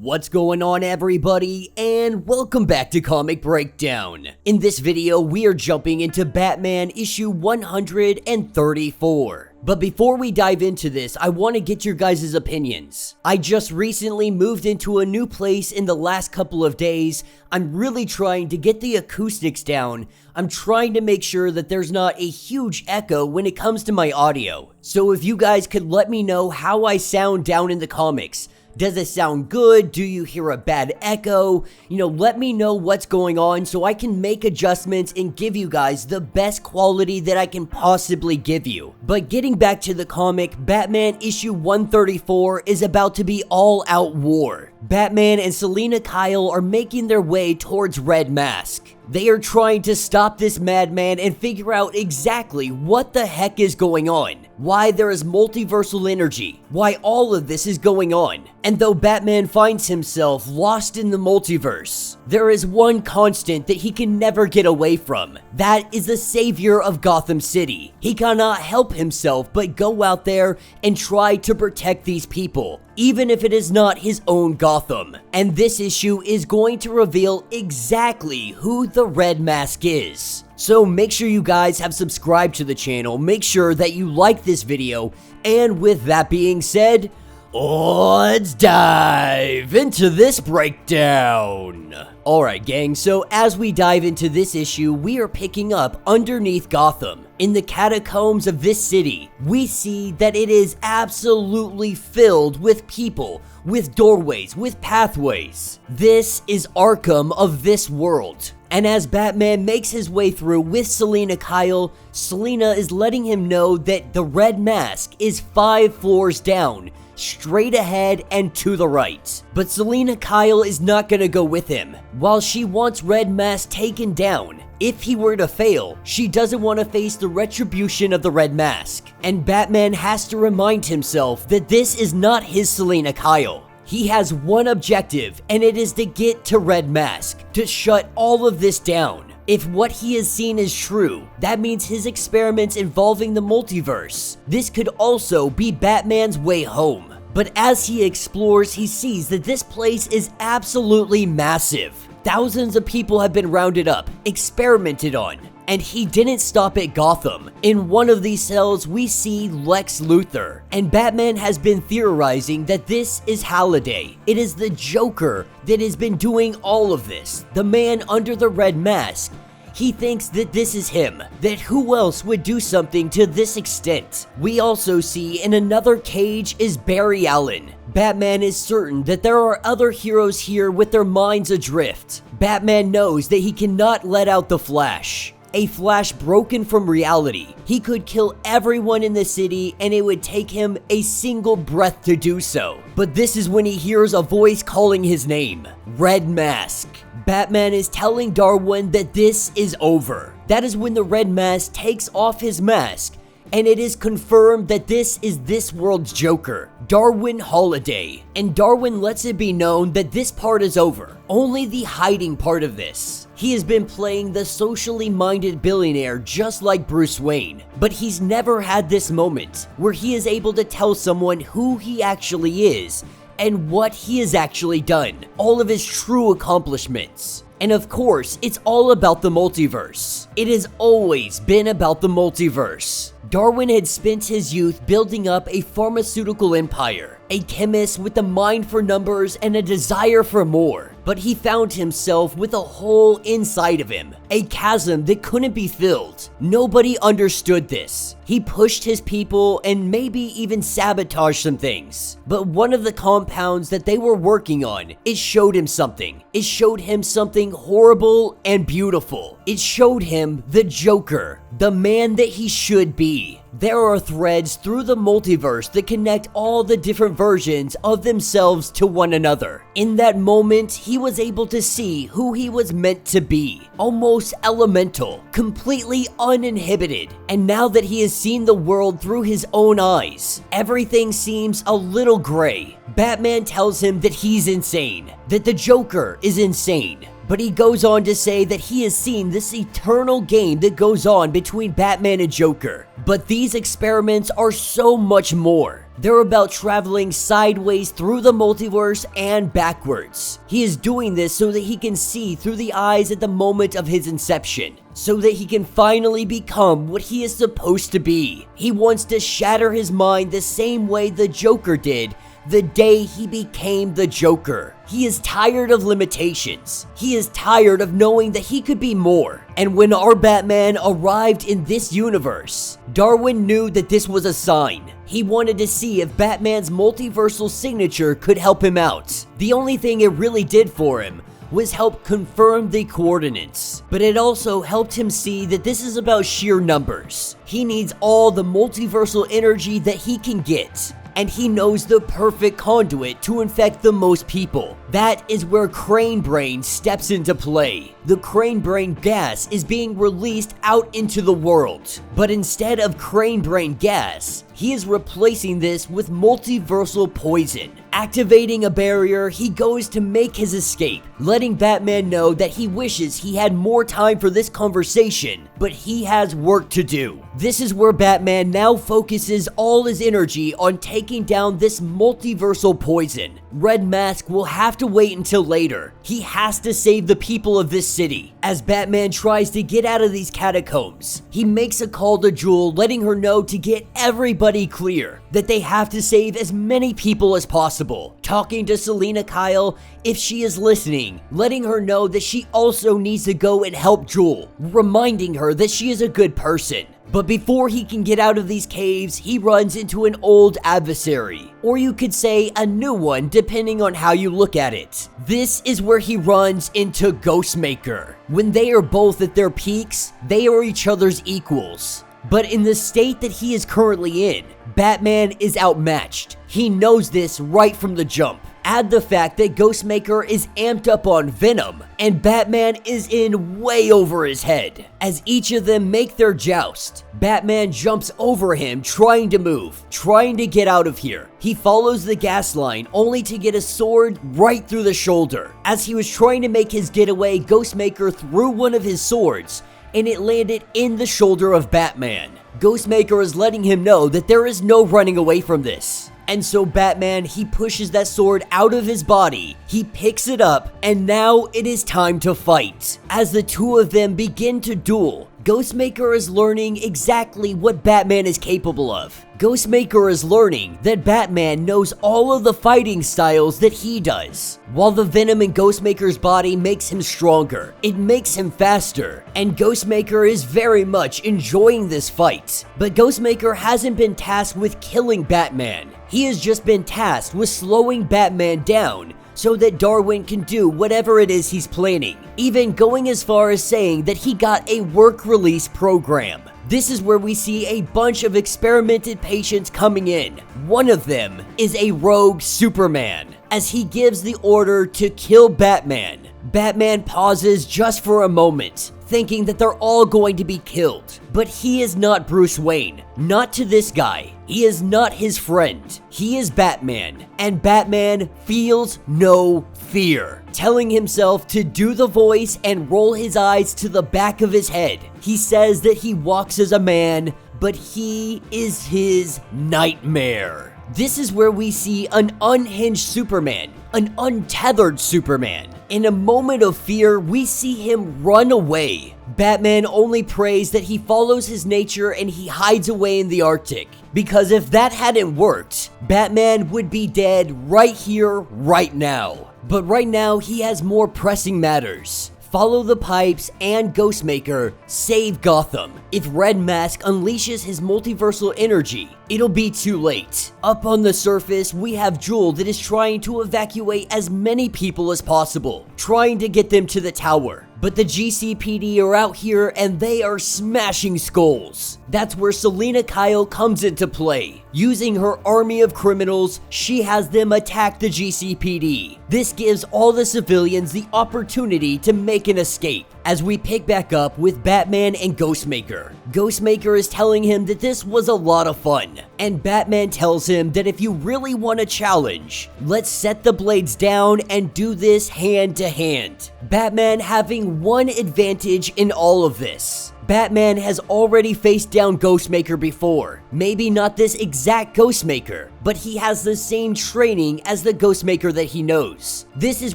What's going on, everybody, and welcome back to Comic Breakdown. In this video, we are jumping into Batman issue 134. But before we dive into this, I want to get your guys' opinions. I just recently moved into a new place in the last couple of days. I'm really trying to get the acoustics down. I'm trying to make sure that there's not a huge echo when it comes to my audio. So if you guys could let me know how I sound down in the comics. Does it sound good? Do you hear a bad echo? Let me know what's going on so I can make adjustments and give you guys the best quality that I can possibly give you. But getting back to the comic, Batman issue 134 is about to be all-out war. Batman and Selina Kyle are making their way towards Red Mask. They are trying to stop this madman and figure out exactly what the heck is going on, why there is multiversal energy, why all of this is going on. And though Batman finds himself lost in the multiverse, there is one constant that he can never get away from. That is the savior of Gotham City. He cannot help himself but go out there and try to protect these people, even if it is not his own Gotham. And this issue is going to reveal exactly who the Red Mask is. So make sure you guys have subscribed to the channel, make sure that you like this video, and with that being said, let's dive into this breakdown. Alright gang, so as we dive into this issue, we are picking up underneath Gotham. In the catacombs of this city, we see that it is absolutely filled with people, with doorways, with pathways. This is Arkham of this world. And as Batman makes his way through with Selina Kyle, Selina is letting him know that the Red Mask is 5 floors down, straight ahead and to the right. But Selina Kyle is not gonna go with him. While she wants Red Mask taken down, if he were to fail, she doesn't want to face the retribution of the Red Mask. And Batman has to remind himself that this is not his Selina Kyle. He has one objective, and it is to get to Red Mask, to shut all of this down. If what he has seen is true, that means his experiments involving the multiverse. This could also be Batman's way home. But as he explores, he sees that this place is absolutely massive. Thousands of people have been rounded up, experimented on, and he didn't stop at Gotham. In one of these cells, we see Lex Luthor, and Batman has been theorizing that this is Halliday. It is the Joker that has been doing all of this, the man under the Red Mask. He thinks that this is him, that who else would do something to this extent? We also see in another cage is Barry Allen. Batman is certain that there are other heroes here with their minds adrift. Batman knows that he cannot let out the Flash. A Flash broken from reality. He could kill everyone in the city and it would take him a single breath to do so. But this is when he hears a voice calling his name, Red Mask. Batman is telling Darwin that this is over. That is when the Red Mask takes off his mask, and it is confirmed that this is this world's Joker, Darwin Holiday. And Darwin lets it be known that this part is over, only the hiding part of this. He has been playing the socially minded billionaire just like Bruce Wayne, but he's never had this moment where he is able to tell someone who he actually is and what he has actually done, all of his true accomplishments. And of course, it's all about the multiverse. It has always been about the multiverse. Darwin had spent his youth building up a pharmaceutical empire, a chemist with a mind for numbers and a desire for more. But he found himself with a hole inside of him, a chasm that couldn't be filled. Nobody understood this. He pushed his people and maybe even sabotaged some things. But one of the compounds that they were working on, it showed him something. It showed him something horrible and beautiful. It showed him the Joker, the man that he should be. There are threads through the multiverse that connect all the different versions of themselves to one another. In that moment, he was able to see who he was meant to be. Almost elemental, completely uninhibited. And now that he has seen the world through his own eyes, everything seems a little gray. Batman tells him that he's insane, that the Joker is insane. But he goes on to say that he has seen this eternal game that goes on between Batman and Joker. But these experiments are so much more. They're about traveling sideways through the multiverse and backwards. He is doing this so that he can see through the eyes at the moment of his inception, so that he can finally become what he is supposed to be. He wants to shatter his mind the same way the Joker did the day he became the Joker. He is tired of limitations. He is tired of knowing that he could be more. And when our Batman arrived in this universe, Darwin knew that this was a sign. He wanted to see if Batman's multiversal signature could help him out. The only thing it really did for him was help confirm the coordinates, but it also helped him see that this is about sheer numbers. He needs all the multiversal energy that he can get, and he knows the perfect conduit to infect the most people. That is where Crane Brain steps into play. The Crane Brain gas is being released out into the world, but instead of Crane Brain gas, he is replacing this with multiversal poison. Activating a barrier, he goes to make his escape, letting Batman know that he wishes he had more time for this conversation, but he has work to do. This is where Batman now focuses all his energy on taking down this multiversal poison. Red Mask will have to wait until later. He has to save the people of this city. As Batman tries to get out of these catacombs, he makes a call to Jewel, letting her know to get everybody clear, that they have to save as many people as possible. Talking to Selina Kyle, if she is listening, letting her know that she also needs to go and help Jewel, reminding her that she is a good person. But before he can get out of these caves, he runs into an old adversary, or you could say a new one depending on how you look at it. This is where he runs into Ghostmaker. When they are both at their peaks, they are each other's equals. But in the state that he is currently in, Batman is outmatched. He knows this right from the jump. Add the fact that Ghostmaker is amped up on Venom, and Batman is in way over his head. As each of them make their joust, Batman jumps over him, trying to move, trying to get out of here. He follows the gas line, only to get a sword right through the shoulder. As he was trying to make his getaway, Ghostmaker threw one of his swords, and it landed in the shoulder of Batman. Ghostmaker is letting him know that there is no running away from this. And so Batman, he pushes that sword out of his body, he picks it up, and now it is time to fight. As the two of them begin to duel, Ghostmaker is learning exactly what Batman is capable of. Ghostmaker is learning that Batman knows all of the fighting styles that he does. While the venom in Ghostmaker's body makes him stronger, it makes him faster, and Ghostmaker is very much enjoying this fight. But Ghostmaker hasn't been tasked with killing Batman. He has just been tasked with slowing Batman down so that Darwin can do whatever it is he's planning, even going as far as saying that he got a work release program. This is where we see a bunch of experimented patients coming in. One of them is a rogue Superman. As he gives the order to kill Batman, Batman pauses just for a moment, thinking that they're all going to be killed. But he is not Bruce Wayne. Not to this guy. He is not his friend. He is Batman. And Batman feels no fear, telling himself to do the voice and roll his eyes to the back of his head. He says that he walks as a man, but he is his nightmare. This is where we see an unhinged Superman, an untethered Superman. In a moment of fear, we see him run away. Batman only prays that he follows his nature and he hides away in the Arctic. Because if that hadn't worked, Batman would be dead right here, right now. But right now, he has more pressing matters. Follow the pipes and Ghostmaker save Gotham. If Red Mask unleashes his multiversal energy, it'll be too late. Up on the surface, we have Jewel that is trying to evacuate as many people as possible, trying to get them to the tower. But the GCPD are out here and they are smashing skulls. That's where Selina Kyle comes into play. Using her army of criminals, she has them attack the GCPD. This gives all the civilians the opportunity to make an escape, as we pick back up with Batman and Ghostmaker. Ghostmaker is telling him that this was a lot of fun, and Batman tells him that if you really want a challenge, let's set the blades down and do this hand to hand. Batman having one advantage in all of this. Batman has already faced down Ghostmaker before. Maybe not this exact Ghostmaker, but he has the same training as the Ghostmaker that he knows. This is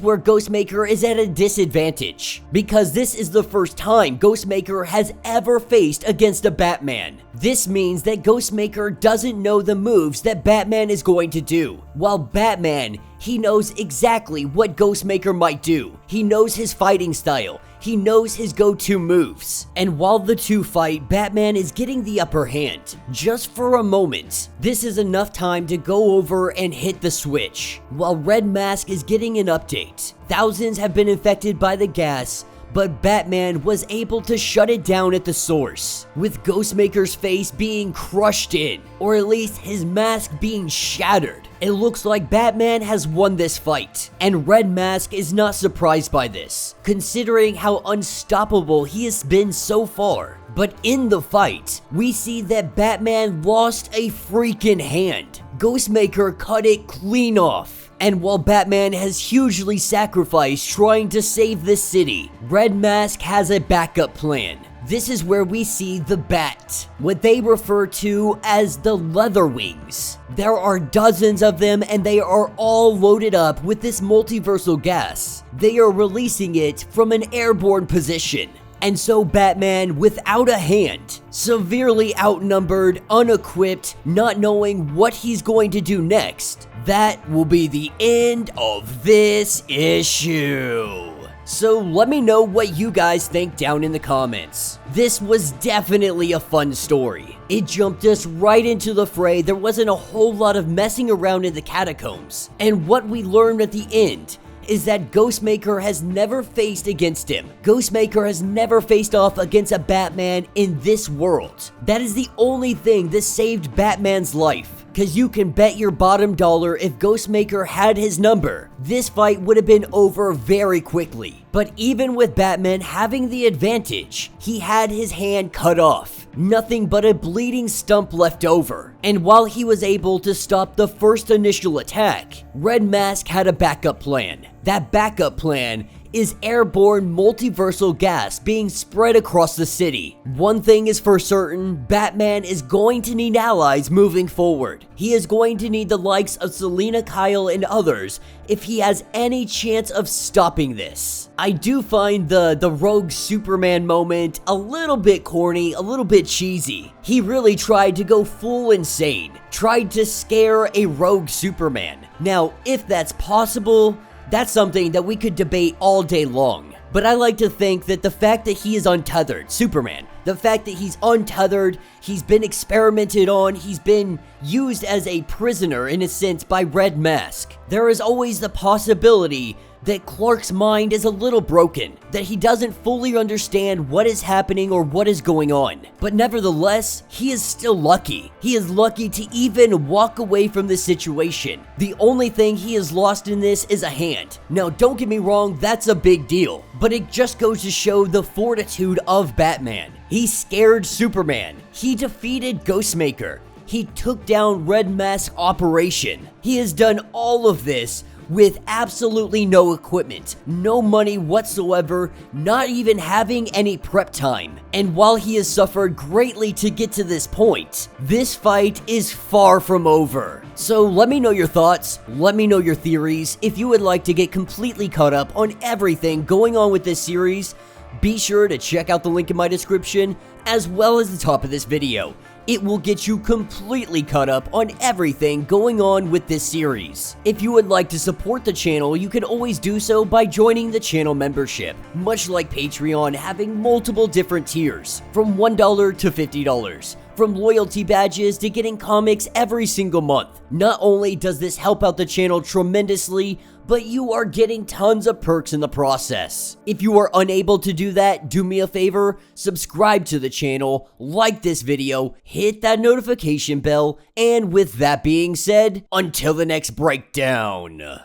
where Ghostmaker is at a disadvantage, because this is the first time Ghostmaker has ever faced against a Batman. This means that Ghostmaker doesn't know the moves that Batman is going to do, while Batman, he knows exactly what Ghostmaker might do. He knows his fighting style. He knows his go-to moves. And while the two fight, Batman is getting the upper hand. Just for a moment, this is enough time to go over and hit the switch. While Red Mask is getting an update, thousands have been infected by the gas, but Batman was able to shut it down at the source, with Ghostmaker's face being crushed in, or at least his mask being shattered. It looks like Batman has won this fight, and Red Mask is not surprised by this, considering how unstoppable he has been so far. But in the fight, we see that Batman lost a freaking hand. Ghostmaker cut it clean off. And while Batman has hugely sacrificed trying to save this city, Red Mask has a backup plan. This is where we see the Bat, what they refer to as the Leather Wings. There are dozens of them, and they are all loaded up with this multiversal gas. They are releasing it from an airborne position. And so Batman, without a hand, severely outnumbered, unequipped, not knowing what he's going to do next, that will be the end of this issue. So let me know what you guys think down in the comments. This was definitely a fun story. It jumped us right into the fray. There wasn't a whole lot of messing around in the catacombs. And what we learned at the end is that Ghostmaker has never faced against him. Ghostmaker has never faced off against a Batman in this world. That is the only thing that saved Batman's life. Cause you can bet your bottom dollar if Ghostmaker had his number, this fight would have been over very quickly. But even with Batman having the advantage, he had his hand cut off. Nothing but a bleeding stump left over. And while he was able to stop the first initial attack, Red Mask had a backup plan. That backup plan is airborne multiversal gas being spread across the city. One thing is for certain, Batman is going to need allies moving forward. He is going to need the likes of Selina Kyle and others if he has any chance of stopping this. I do find the rogue Superman moment a little bit corny, a little bit cheesy. He really tried to go full insane, tried to scare a rogue Superman. Now, if that's possible, that's something that we could debate all day long. But I like to think that the fact that he is untethered, Superman, the fact that he's untethered, he's been experimented on, he's been used as a prisoner in a sense by Red Mask, there is always the possibility that Clark's mind is a little broken, that he doesn't fully understand what is happening or what is going on. But nevertheless, he is still lucky. He is lucky to even walk away from this situation. The only thing he has lost in this is a hand. Now, don't get me wrong, that's a big deal, but it just goes to show the fortitude of Batman. He scared Superman. He defeated Ghostmaker. He took down Red Mask Operation. He has done all of this with absolutely no equipment, no money whatsoever, not even having any prep time. And while he has suffered greatly to get to this point, this fight is far from over. So let me know your thoughts, let me know your theories. If you would like to get completely caught up on everything going on with this series, be sure to check out the link in my description as well as the top of this video. It will get you completely caught up on everything going on with this series. If you would like to support the channel, you can always do so by joining the channel membership, much like Patreon having multiple different tiers, from $1 to $50. From loyalty badges to getting comics every single month. Not only does this help out the channel tremendously, but you are getting tons of perks in the process. If you are unable to do that, do me a favor, subscribe to the channel, like this video, hit that notification bell, and with that being said, until the next breakdown.